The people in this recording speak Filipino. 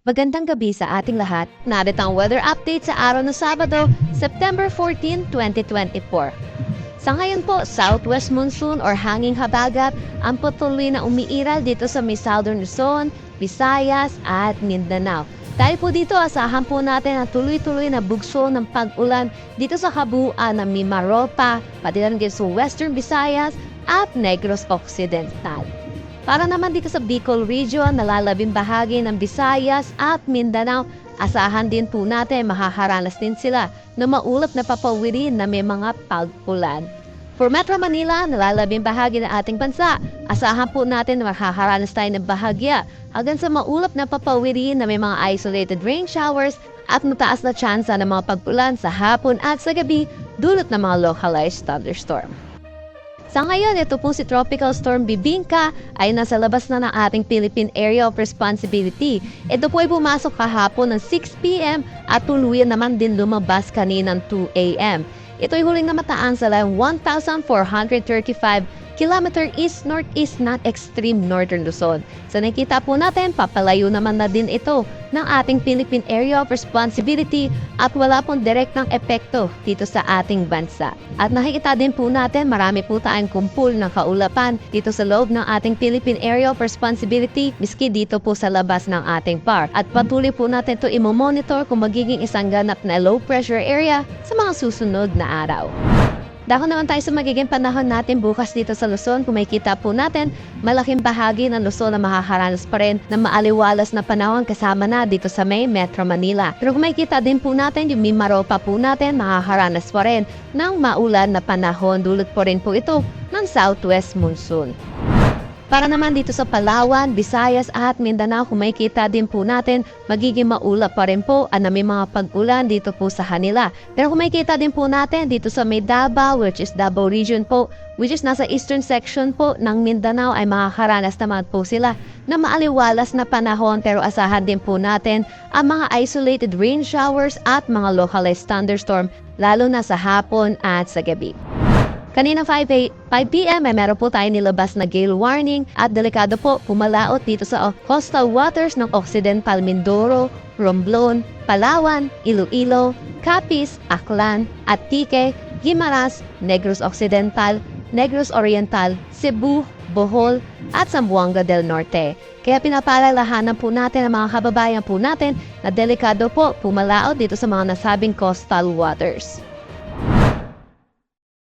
Magandang gabi sa ating lahat. Narito ang weather update sa araw ng Sabado, September 14, 2024. Sa ngayon po, southwest monsoon or hanging habagat ang patuloy na umiiral dito sa may southern Luzon, Visayas at Mindanao. Dahil po dito, asahan po natin ang tuloy-tuloy na bugso ng pag-ulan dito sa kabuuan ng Mimaropa, pati rin sa western Visayas at Negros Occidental. Para naman dito sa Bicol Region, nalalabing bahagi ng Visayas at Mindanao, asahan din po natin makakaranas din sila ng maulap na papawirin na may mga pag-ulan. For Metro Manila, nalalabing bahagi ng ating bansa, asahan po natin na makakaranas tayo ng bahagya hanggang sa maulap na papawirin na may mga isolated rain showers at mataas na tsansa ng mga pag-ulan sa hapon at sa gabi dulot ng mga localized thunderstorm. Sa ngayon, ito po si Tropical Storm Bibingka ay nasa labas na ng ating Philippine Area of Responsibility. Ito po ay pumasok kahapon ng 6 p.m. at tuluyan naman din lumabas kaninang 2 a.m. Ito ay huling namataan sa layong 1,435 km east-northeast ng extreme northern Luzon. So nakita po natin, papalayo naman na din ito ng ating Philippine Area of Responsibility at wala pong direktang epekto dito sa ating bansa. At nakikita din po natin, marami po tayong kumpul ng kaulapan dito sa loob ng ating Philippine Area of Responsibility, miski dito po sa labas ng ating park. At patuloy po natin ito i-monitor kung magiging isang ganap na low pressure area sa mga susunod na araw. Dako naman tayo sa magiging panahon natin bukas dito sa Luzon. Kung makikita po natin, malaking bahagi ng Luzon na makakaranas pa rin ng maaliwalas na panahon kasama na dito sa may Metro Manila. Pero kung makikita din po natin, yung Mimaropa po natin, makakaranas pa rin ng maulan na panahon. Dulot po rin po ito ng southwest monsoon. Para naman dito sa Palawan, Visayas at Mindanao, kung makikita din po natin, magiging maulap pa rin po na may mga pag-ulan dito po sa kanila. Pero kung makikita din po natin dito sa may Davao, which is Davao region po, which is nasa eastern section po ng Mindanao, ay makakaranas naman po sila na maaliwalas na panahon. Pero asahan din po natin ang mga isolated rain showers at mga localized thunderstorm, lalo na sa hapon at sa gabi. Kanina 5 p.m. ay meron po tayo nilabas na gale warning at delikado po pumalaot dito sa coastal waters ng Occidental Mindoro, Romblon, Palawan, Iloilo, Capiz, Aklan, Antique, Guimaras, Negros Occidental, Negros Oriental, Cebu, Bohol at Zamboanga del Norte. Kaya pinapaalalahanan po natin ang mga kababayan po natin na delikado po pumalaot dito sa mga nasabing coastal waters.